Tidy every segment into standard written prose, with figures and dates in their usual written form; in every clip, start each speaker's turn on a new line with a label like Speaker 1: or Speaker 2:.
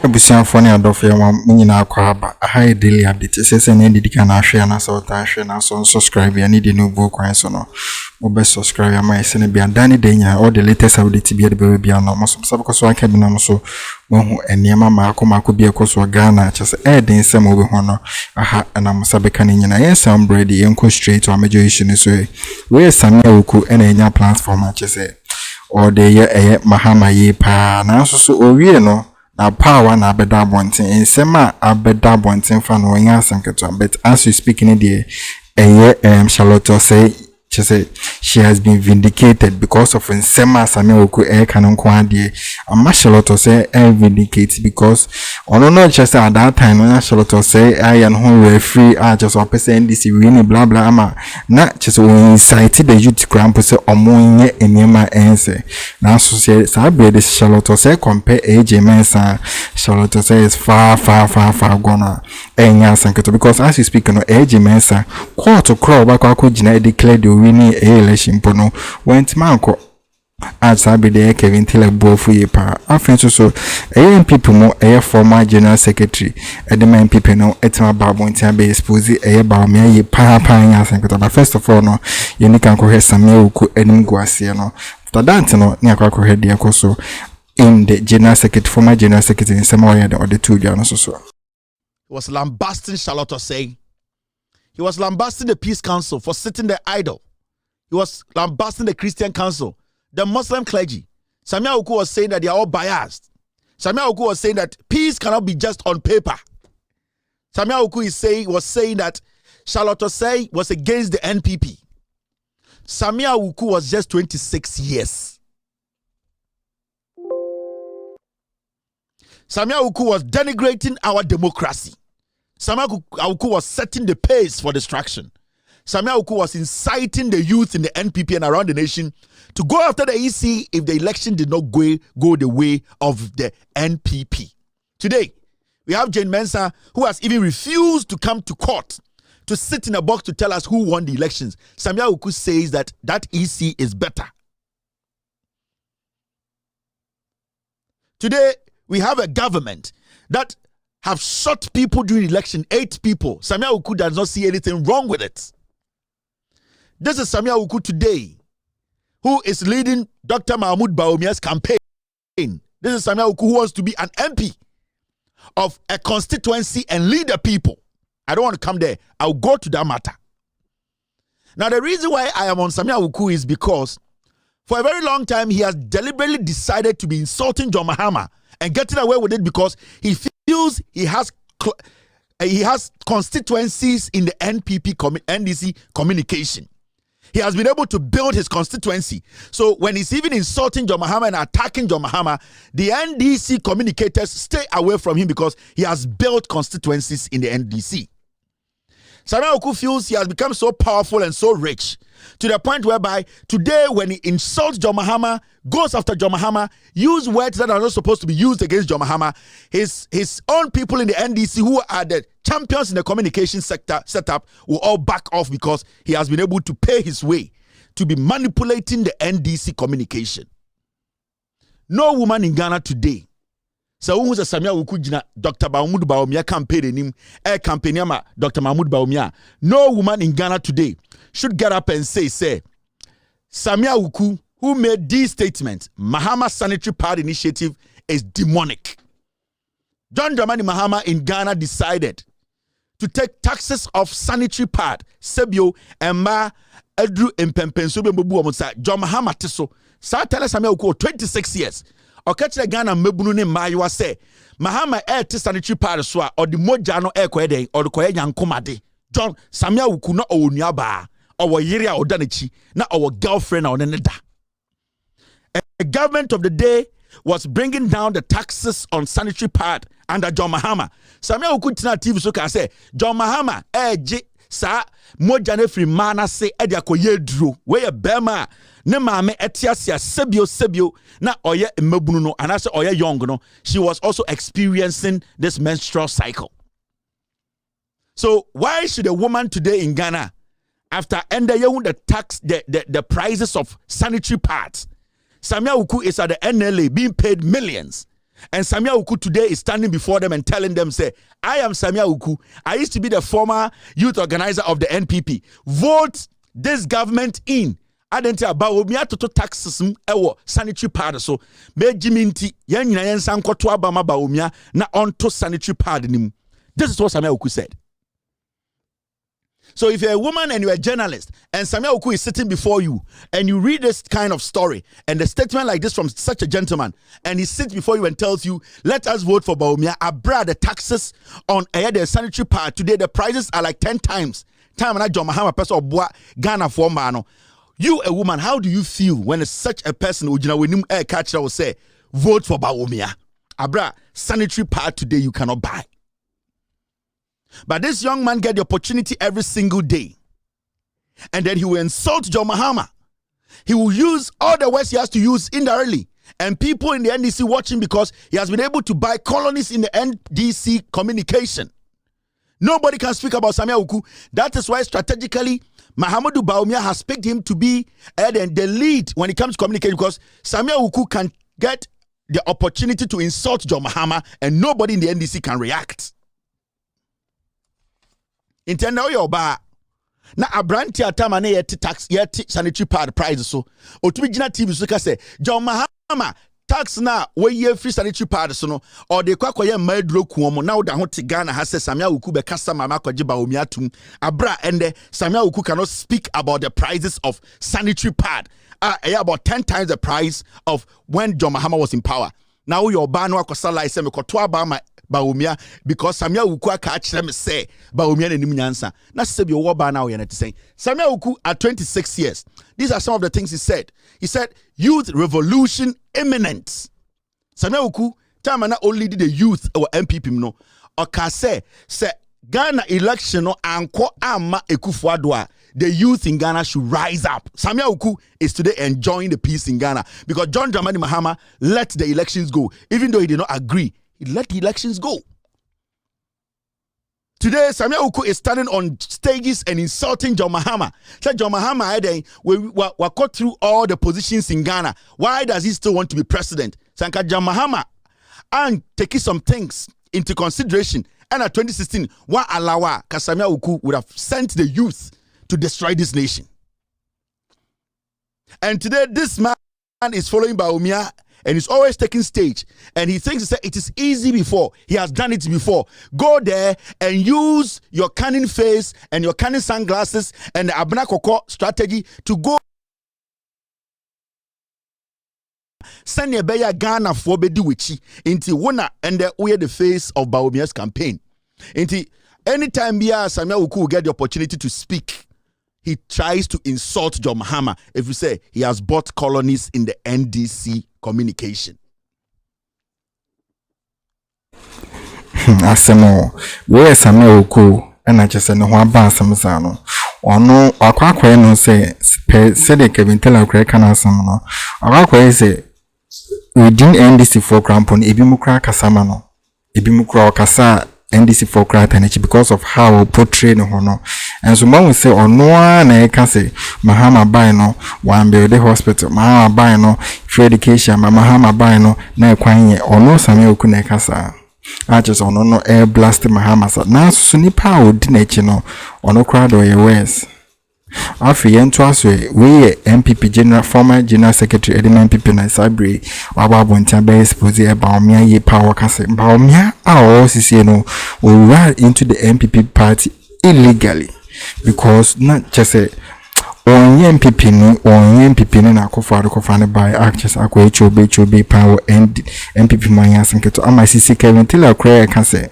Speaker 1: Abusianfo ne adɔfo ya nyina akwa aba aha daily update sese na ndidi na ahwe na so ta ahwe na so subscribe ya need no bo kwan so no mo be subscribe ya ma ese ne bia dani de nya all the latest update bia de be bia no mo so ko so aka bi na mo so mo hu eniema maako bia ko so Ghana chese den sem obi ho no aha na mo sabe kan nyina yen sam ready yen ko straight to major issue so we Sammy Awuku na enya platform chese or the ye Mahama ye pa na so owie no na power na abeda bonten ensema abeda bonten fa no nya asem keto but as you speak in the Charlotte Osei she has been vindicated because of ensema Sammy Awuku kanon ko ade amma Charlotte Osei vindicated because ono no just at that time no Charlotte Osei ayan ho referee just o person this win blah blah ama na just we incite the youth cramp say omonye enema ense na so say sabe this Charlotte Osei compare AJ Mensa Charlotte Osei is far gone enya sanketo because as you speak no AJ Mensa court to crawl back akogina declare the winning election pono went manko Sabi de Kelvin tell a bofu ye pa afenso so people mo former general secretary the main people no etima Bawumia be expose Bawumia ye pa nya sanketo but first of all no ye ni kan ko he Sammy Awuku enim guase no after that no ni akwa ko he de so in the general secretary former general secretary in some way the two no so
Speaker 2: was lambasting Charlotte Osei. He was lambasting the Peace Council for sitting there idle. He was lambasting the Christian Council, the Muslim clergy. Sammy Awuku was saying that they are all biased. Sammy Awuku was saying that peace cannot be just on paper. Sammy Awuku was saying that Charlotte Osei was against the NPP. Sammy Awuku was just 26 years. Sammy Awuku was denigrating our democracy. Sammy Awuku was setting the pace for destruction. Sammy Awuku was inciting the youth in the NPP and around the nation to go after the EC if the election did not go the way of the NPP. Today, we have Jane Mensa, who has even refused to come to court to sit in a box to tell us who won the elections. Sammy Awuku says that EC is better. Today, we have a government that have shot people during the election, 8 people. Sammy Awuku does not see anything wrong with it. This is Sammy Awuku today, who is leading Dr. Bawumia's campaign. This is Sammy Awuku who wants to be an MP of a constituency and lead the people. I don't want to come there. I'll go to that matter. Now, the reason why I am on Sammy Awuku is because for a very long time, he has deliberately decided to be insulting John Mahama and getting away with it because he feels he has constituencies in the NDC communication. He has been able to build his constituency. So when he's even insulting John Mahama and attacking John Mahama, the NDC communicators stay away from him because he has built constituencies in the NDC. Sammy Awuku feels he has become so powerful and so rich to the point whereby today when he insults John Mahama, goes after John Mahama, use words that are not supposed to be used against John Mahama, his own people in the NDC who are the champions in the communication sector setup will all back off because he has been able to pay his way to be manipulating the NDC communication. No woman in Ghana today. So who is Sammy Awuku jina Dr. Bawumia campaign him campaign ama Dr. Bawumia. No woman in Ghana today should get up and say Sammy Awuku, who made these statements, Mahama Sanitary Pad initiative is demonic. John Dramani Mahama in Ghana decided to take taxes of sanitary pad, Sebio, and Ma Edru Impempenso Bebu Amusa, John Mahama Tiso, Satella Sammy Awuku, 26 years. Okachira Ghana mebunu ne maiwa se Mahama te sanitary pad so or the moja no kweden or the koye yankomade John Sammy Awuku na owunua ba owo yire a oda nechi na owo girlfriend na one da. The government of the day was bringing down the taxes on sanitary pad under John Mahama. Sammy Awuku tina TV so ka say John Mahama je sa moja ne free mana se e de akoye duro we ye bema ne maame etiasia sebio na oye mmabunu no anase oye young no she was also experiencing this menstrual cycle. So why should a woman today in Ghana, after ending the tax the prices of sanitary pads, Sammy Awuku is at the NLA being paid millions, And Sammy Awuku today is standing before them and telling them, say, I am Sammy Awuku. I used to be the former youth organizer of the NPP. Vote this government in. Identity Bawumia to taxes ewo sanitary pad so me jiminti yan nyina yan san kwoto abama Bawumia na onto sanitary pad nim. This is what Sammy Awuku said. So if you're a woman and you're a journalist and Sammy Awuku is sitting before you and you read this kind of story and a statement like this from such a gentleman and he sits before you and tells you, let us vote for Bawumia, abra the taxes on the sanitary pad today, the prices are like 10 times. Time and I John Mahama person or Ghana for mano. You, a woman, how do you feel when such a person will say, vote for Bawumia? Abra, sanitary pad today you cannot buy. But this young man get the opportunity every single day. And then he will insult John Mahama. He will use all the words he has to use indirectly. And people in the NDC watching because he has been able to buy colonies in the NDC communication. Nobody can speak about Sammy Awuku. That is why strategically, Mahamudu Bawumia has picked him to be the lead when it comes to communication because Sammy Awuku can get the opportunity to insult John Mahama and nobody in the NDC can react. Intenda oyo ba na abranti atama na yeti tax yeti sanitary pad price so otumi gina TV so ka say John Mahama tax na we free sanitary pad so no or de kwakoye maduro kuomo na woda ho te Ghana ha say Sammy Awuku be kasa mama kwaje Bawumia tum abra ende Sammy Awuku cannot speak about the prices of sanitary pad about 10 times the price of when John Mahama was in power. Now your ba no akosa like say me koto aba Bawumia because Sammy Awuku aka kire me say Bawumia na nim nyansa na se bi wo ba na wo ye na te say Sammy Awuku at 26 years. These are some of the things he said. He said youth revolution imminent. Sammy Awuku time na only did the youth or MPP no oka say Ghana election no anko ama Ekufuadua. The youth in Ghana should rise up. Sammy Awuku is today enjoying the peace in Ghana because John Dramani Mahama let the elections go. Even though he did not agree, he let the elections go. Today, Sammy Awuku is standing on stages and insulting John Mahama. Said John Mahama, we cut through all the positions in Ghana. Why does he still want to be president? Sanka John Mahama and taking some things into consideration. And at 2016, what alawa Sammy Awuku would have sent the youth to destroy this nation. And today, this man is following Bawumia and he's always taking stage. And he thinks that it is easy before. He has done it before. Go there and use your cunning face and your cunning sunglasses and the Abnakoko strategy to go. Send your beya Ghana for Bediwichi into Wona and we are the face of Bawumia's campaign. Into anytime Sammy Awuku will get the opportunity to speak, he tries to insult John Mahama if you say he has bought colonies in the NDC communication.
Speaker 1: Asemo, where Sammy Awuku and I just know what Basamsano. Or no, or quack no say, said the Kelvin tell a great canal samano. Or say, within NDC for crampon, Ibimukra Casamano, Ibimukra Casa. NDC for cratanage because of how we portray no hono. And so one will say, or no one I can say, Mahama Bino, one build the hospital, Mahama Bino, free education, Mahama Bino, na kwanye, or no Sammy Awuku kasa. I just on no air blast Mahama sa. Now Sunipa would dinachino, or no crowd or your ways. After Yentwaswe, we MPP General, former General Secretary Eddie MPP na Sabri, Wababontia base posi Bawumia ye power kase. Bawumia our OCC will run into the MPP party illegally because not just a on MPP na kofane by actors Chobe power and MPP manya sanketo ama CC Kelvin tila kure kase.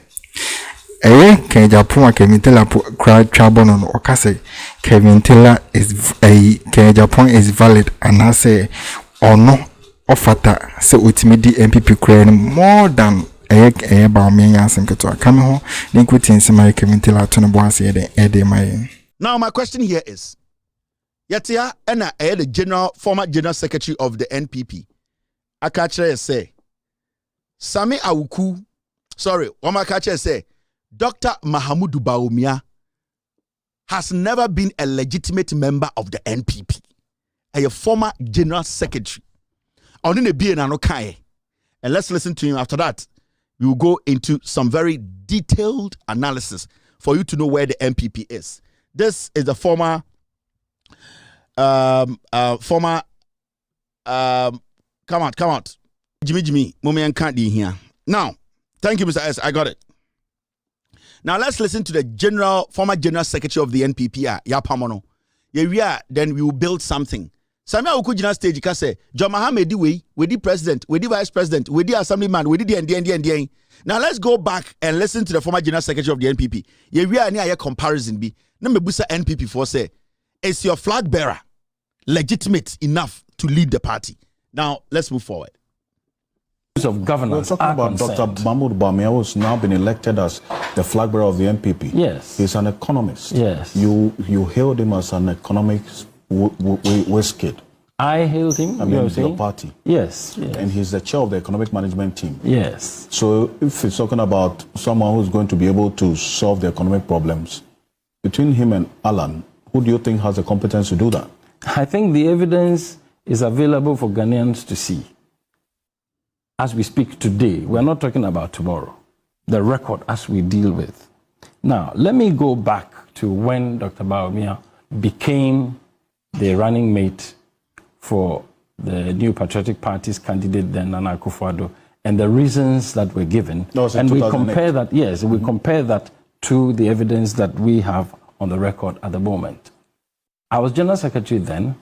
Speaker 1: Ke Japan Kelvin tell crowd trouble on okase Kelvin tell is ke Japan is valid and I say or no offer say ultimate MPP crane more than Bawumia sanketo come home then quit in my Kelvin tell to no boss my.
Speaker 2: Now my question here is Yatia and the former general secretary of the NPP Aktàĉks say Sammy Awuku Aktàĉks say Dr. Mahamudu Bawumia has never been a legitimate member of the NPP. A former general secretary. Only the BN no kai. And let's listen to him. After that, we will go into some very detailed analysis for you to know where the NPP is. This is the former come out. Jimmy, Mummy can't be here. Now, thank you, Mr. S. I got it. Now let's listen to the former general secretary of the NPP, Yapamono. Yeah, then we will build something. Sammy Awuku general stage can say, John Mahama we the president, we the vice president, we the assemblyman, we the DND. Now let's go back and listen to the former general secretary of the NPP. Yeah, we are near a comparison be. Now me busa NPP for say, is your flag bearer legitimate enough to lead the party? Now let's move forward.
Speaker 3: Of governance.
Speaker 4: We're talking about Dr. Mahmoud Bawumia, who's now been elected as the flag bearer of the NPP.
Speaker 3: Yes.
Speaker 4: He's an economist.
Speaker 3: Yes.
Speaker 4: You hailed him as an economic whiz kid.
Speaker 3: I hailed him.
Speaker 4: I mean, your party.
Speaker 3: Yes, yes.
Speaker 4: And he's the chair of the economic management team.
Speaker 3: Yes.
Speaker 4: So if he's talking about someone who's going to be able to solve the economic problems, between him and Alan, who do you think has the competence to do that?
Speaker 3: I think the evidence is available for Ghanaians to see. As we speak today, we're not talking about tomorrow, the record as we deal with. Now, let me go back to when Dr. Bawumia became the running mate for the New Patriotic Party's candidate, then Nana Akufo-Addo, and the reasons that were given. And we compare that, yes, we compare that to the evidence that we have on the record at the moment. I was General Secretary then,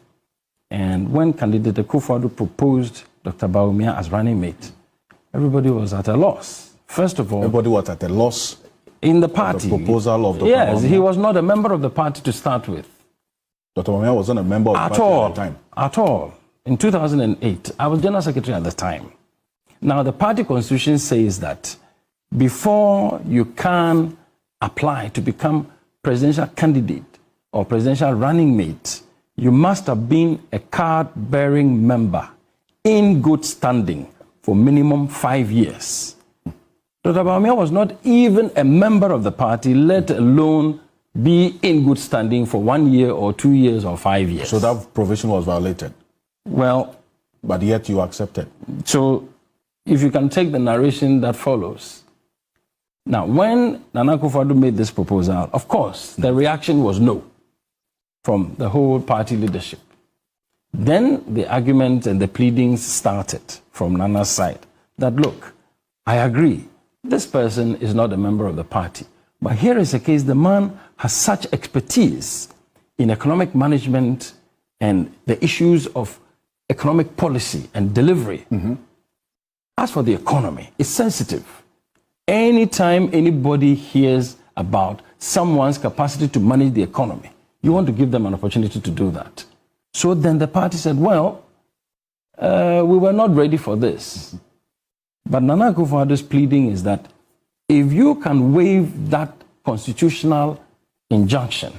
Speaker 3: and when candidate Akufo-Addo proposed Dr. Bawumia as running mate, everybody was at a loss. First of all,
Speaker 4: everybody was at a loss
Speaker 3: in the party.
Speaker 4: The proposal of Dr.
Speaker 3: Yes,
Speaker 4: Bawumia.
Speaker 3: He was not a member of the party to start with.
Speaker 4: Dr. Bawumia wasn't a member of the party at the time.
Speaker 3: At all. In 2008, I was General Secretary at the time. Now, the party constitution says that before you can apply to become presidential candidate or presidential running mate, you must have been a card-bearing member in good standing for minimum 5 years. Dr. Bawumia was not even a member of the party, let alone be in good standing for 1 year or 2 years or 5 years.
Speaker 4: So that provision was violated?
Speaker 3: Well...
Speaker 4: But yet you accepted?
Speaker 3: So, if you can take the narration that follows. Now, when Nana Akufo-Addo made this proposal, of course, the reaction was no from the whole party leadership. Then the arguments and the pleadings started from Nana's side that, look, I agree, this person is not a member of the party. But here is a case, the man has such expertise in economic management and the issues of economic policy and delivery. As for the economy, it's sensitive. Anytime anybody hears about someone's capacity to manage the economy, you want to give them an opportunity to do that. So then the party said, well, we were not ready for this. But Nana Akufo-Addo's pleading is that if you can waive that constitutional injunction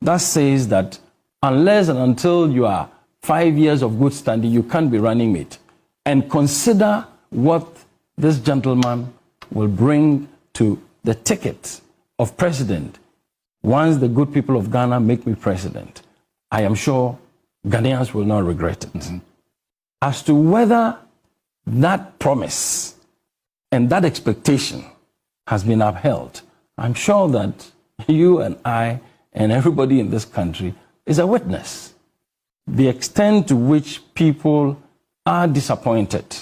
Speaker 3: that says that unless and until you are 5 years of good standing, you can't be running mate, and consider what this gentleman will bring to the ticket of president once the good people of Ghana make me president, I am sure Ghanaians will not regret it. As to whether that promise and that expectation has been upheld, I'm sure that you and I and everybody in this country is a witness. The extent to which people are disappointed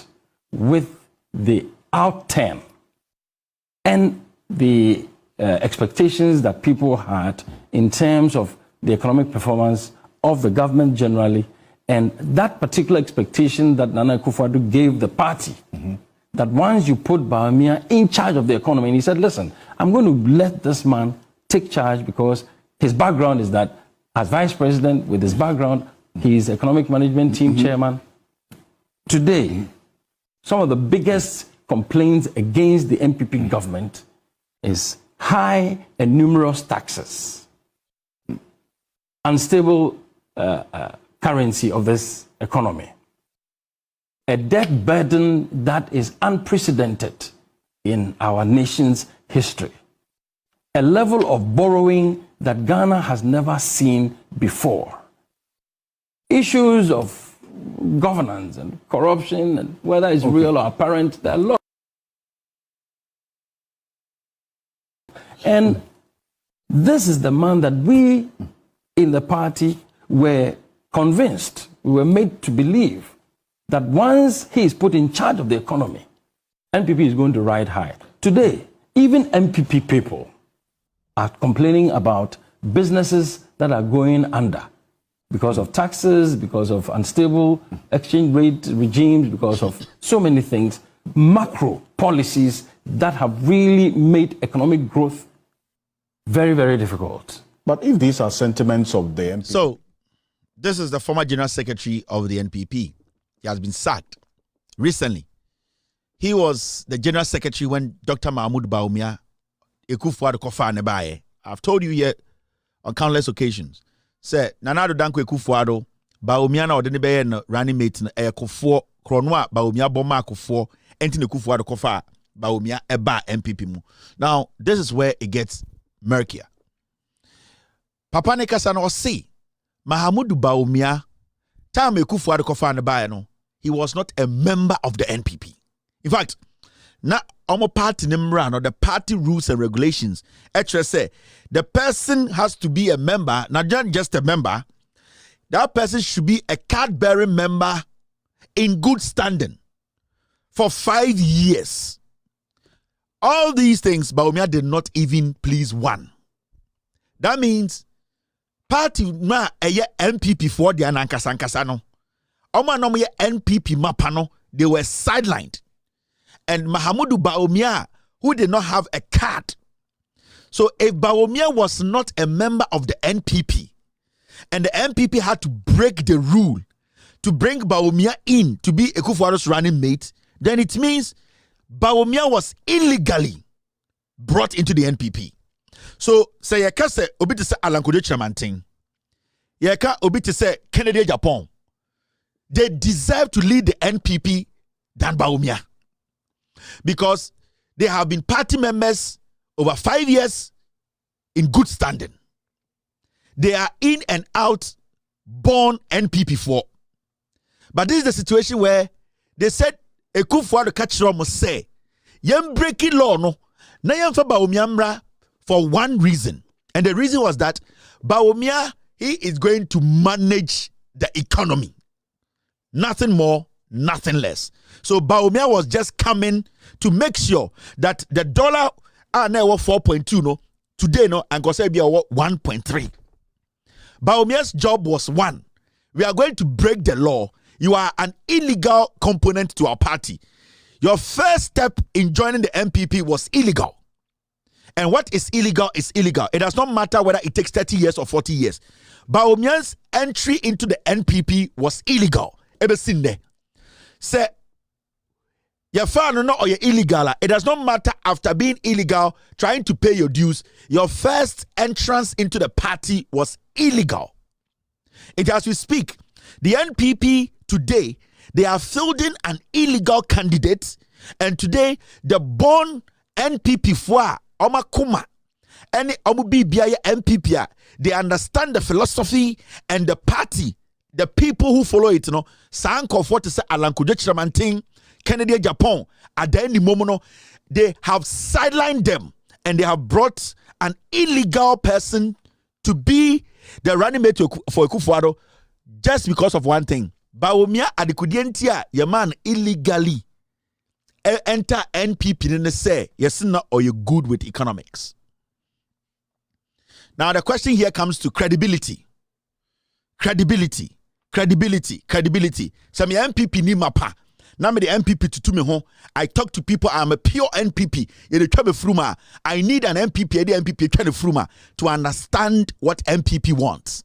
Speaker 3: with the outturn and the expectations that people had in terms of the economic performance of the government generally, and that particular expectation that Nana Akufo-Addo gave the party, that once you put Bawumia in charge of the economy, and he said, listen, I'm going to let this man take charge because his background is that as vice president with his background, he's economic management team chairman. Today, some of the biggest complaints against the NPP government is high and numerous taxes, unstable currency of this economy, a debt burden that is unprecedented in our nation's history, a level of borrowing that Ghana has never seen before, issues of governance and corruption, and whether it's real or apparent, there are laws. And this is the man that we in the party were convinced, we were made to believe that once he is put in charge of the economy, NPP is going to ride high. Today, even NPP people are complaining about businesses that are going under because of taxes, because of unstable exchange rate regimes, because of so many things, macro policies that have really made economic growth very, very difficult.
Speaker 4: But if these are sentiments of the NPP...
Speaker 2: So, this is the former General Secretary of the NPP. He has been sacked recently. He was the General Secretary when Dr. Mahmoud Bawumia, Ekufuado Kofa Nebaye. I've told you here on countless occasions. Say, Nanado Danko Ekufuado, Bawumia na Odenebeye na running mate na Ekufo, Kronwa, Bawumia Boma Kufo, Enti Ekufuado Kofa, Bawumia Eba NPP mu. Now, this is where it gets murkier. Papa Nekasa na Osei, Mahmoud Bawumia, time Ekufuado Kofa Nebaye no, he was not a member of the NPP. In fact, na omo party nimra or the party rules and regulations, actually say the person has to be a member, not just a member. That person should be a card-bearing member in good standing for 5 years. All these things, Bawumia did not even please one. That means party na eye NPP for the anankasa no. Oma no ye NPP mapano, they were sidelined. And Mahmoud Bawumia, who did not have a card. So if Bawumia was not a member of the NPP, and the NPP had to break the rule to bring Bawumia in to be Ekufuado's running mate, then it means Bawumia was illegally brought into the NPP. So say yeka se obi te se Alankojo Chamantin, yeka obi te se Kennedy Japan, they deserve to lead the NPP than Bawumia. Because they have been party members over 5 years in good standing. They are in and out born NPP4. But this is the situation where they said Ekufuado Kachiro must say, "Yem breaking law no, na yem fa Bawumia for one reason." And the reason was that Bawumia, he is going to manage the economy. Nothing more, nothing less. So Bawumia was just coming to make sure that the dollar are now 4.2 no today no and go say be 1.3. Bawumia's job was one. We are going to break the law. You are an illegal component to our party. Your first step in joining the NPP was illegal. And what is illegal is illegal. It does not matter whether it takes 30 years or 40 years. Bawumia's entry into the NPP was illegal. Ever seen there? Say, your fan or you're illegal. It does not matter after being illegal, trying to pay your dues. Your first entrance into the party was illegal. And as we speak, the NPP today, they are fielding an illegal candidate. And today, the born NPP for Omakuma, any Omubibia NPP, they understand the philosophy and the party. The people who follow it, you know, Sanko for to say Alankojo Chamantin, Kennedy Japan, at the end of the moment, they have sidelined them and they have brought an illegal person to be the running mate for Ekufuado just because of one thing. Bawumia adikudientia your man illegally enter NPP and say yes no or you're good with economics. Now the question here comes to credibility. Credibility. Sammy NPP ni mapa. Now me the NPP to me home. I talk to people. I'm a pure NPP. I need an NPP. The NPP to understand what NPP wants,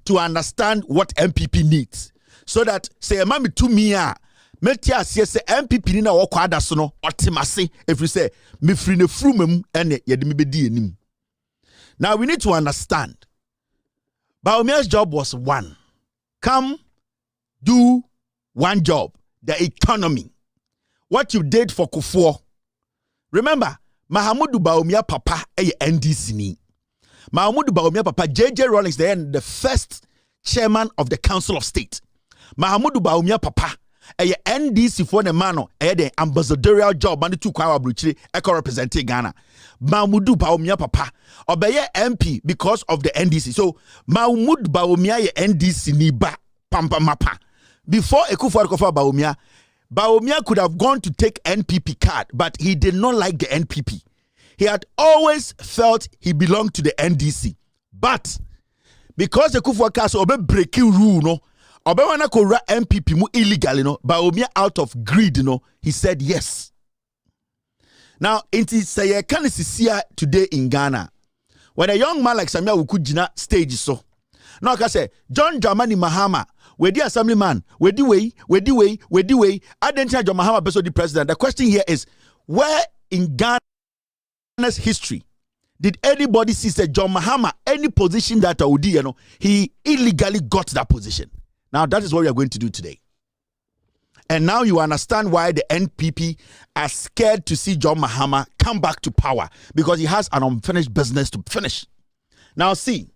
Speaker 2: to understand what NPP needs, so that say mami to me metia say NPP ni na woko adaso no otimase. If you say me free ne frumam ene yede me bedi enim. Now we need to understand. Bawumia's job was one. Come, do one job, the economy. What you did for Kufuor. Remember, Mahmoud Bawumia Papa NDC ni. Mahmoud Bawumia Papa, JJ Rawlings, the first chairman of the Council of State. Mahamudu Bawumia papa eye NDC for the man the ambassadorial job man tu kwa abruchire eko represent Ghana. Mahamudu Bawumia papa obeye MP because of the NDC. So Mahamudu Bawumia ye NDC ni ba pampa mapa. Before Ekufuor kofa Bawumia could have gone to take NPP card, but he did not like the NPP. He had always felt he belonged to the NDC. But because Ekufuor Kaso obe breaking rule no, obe wana ko ra NPP mu illegally no, Bawumia out of greed no, he said yes. Now, inti say can see today in Ghana. When a young man like Sammy Awuku jina stage so. Now I say John Dramani Mahama, we the assemblyman, we the way, identify John Mahama beso the president. The question here is, where in Ghana's history did anybody see say John Mahama any position that Audi, you know, he illegally got that position? Now that is what we are going to do today. And now you understand why the NPP are scared to see John Mahama come back to power, because he has an unfinished business to finish. Now see,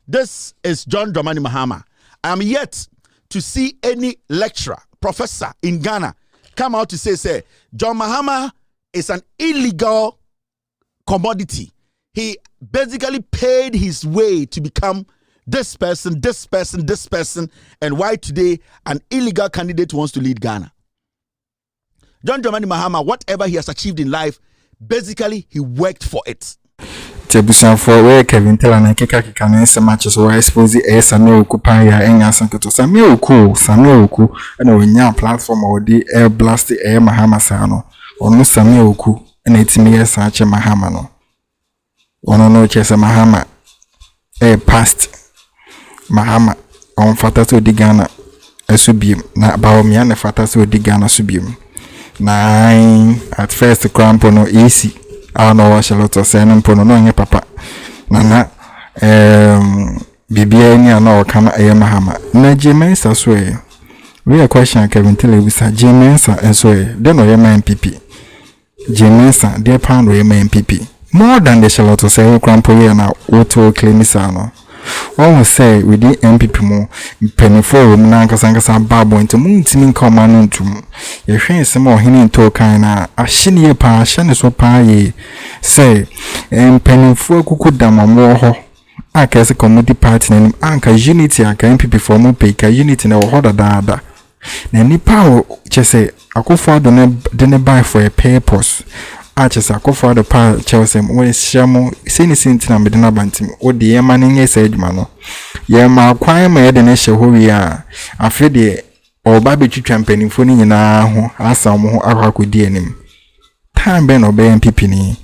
Speaker 2: this is John Dramani Mahama. I am yet to see any lecturer, professor in Ghana come out to say John Mahama is an illegal commodity. He basically paid his way to become this person, and why today an illegal candidate wants to lead Ghana. John Dramani Mahama, whatever he has achieved in life, basically he worked for it.
Speaker 1: Tebusan for where Kelvin tell and keka no ese matches where expose Sammy Awuku pa ya enya sanketo Sammy Awuku na onya platform or the air blast air Mahama sa no onu Sammy Awuku na etimi yesa ache Mahama no ono no chese Mahama past Mahama on fata so di Ghana esubiem na Bawumia na fata so di Ghana subiem na at first cramp no easy I know what shall to say no nye papa nana bibia ni ana kana Mahama na Mensa so we a question Kelvin tell we say Mensa so dey no MPP Mensa dey pound we MPP more than the shall to say crampo here na auto claim no one will say we the MPP mo penifo na nkasa babo into muntimi nkoma no ntum ye hwen se mo hini nto kan na ahye ne pa ahye ne so pa ye say penifo kuku damamo ho akase community party na anka unity aka MPP for mo pe ka unity na wo hoda daada na nipa o chese akofo do ne buy for a purpose achesa Akufo the pa Chelsea we shamo sini sintina medina bantim o de yema nye sa adwuma no yema kwan ma ye de ne hye ho wi a afi de o ba be twitwa mpanimfo ni nyina ho asa mo ho akakodi anim tambe no be MPP ni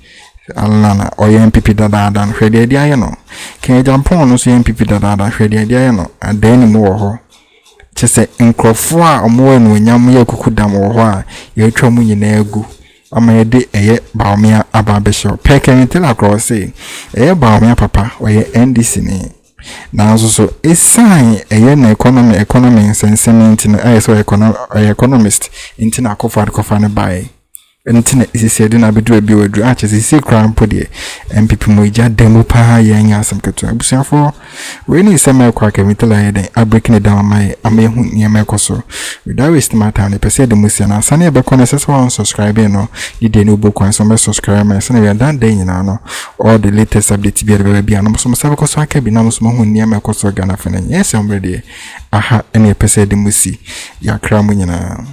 Speaker 1: alana o ye MPP dada hwede dia ye no ken jampon no so MPP dada hwede dia ye no adan ni mo wo ho chese nkrofo a omo enu nyam ye kukudam wo ho a ye twa mu nyina agu amayede eye Bawumia ababesho peke ntela cross eye Bawumia papa oye NDC ni na so esan eye na economy sense na eye so economist intina kofa ne bai ntina isisi de na bedu bi wadu a chese si crampo de MPP mo ija demo pa ye nya asem keto abusiafo we ni sema kwa kemitela ye den abreak ne down mai amehu nyema ekoso without waste my time ne pese de musia na sane e be kone sese won subscribe no di de no bo kwan so me subscribe me sane we dan den nyina no all the latest update bi no so me koso aka bi na so hu nyema ekoso Ghana fene yes am ready aha ene pese de musi ya kra mu nyina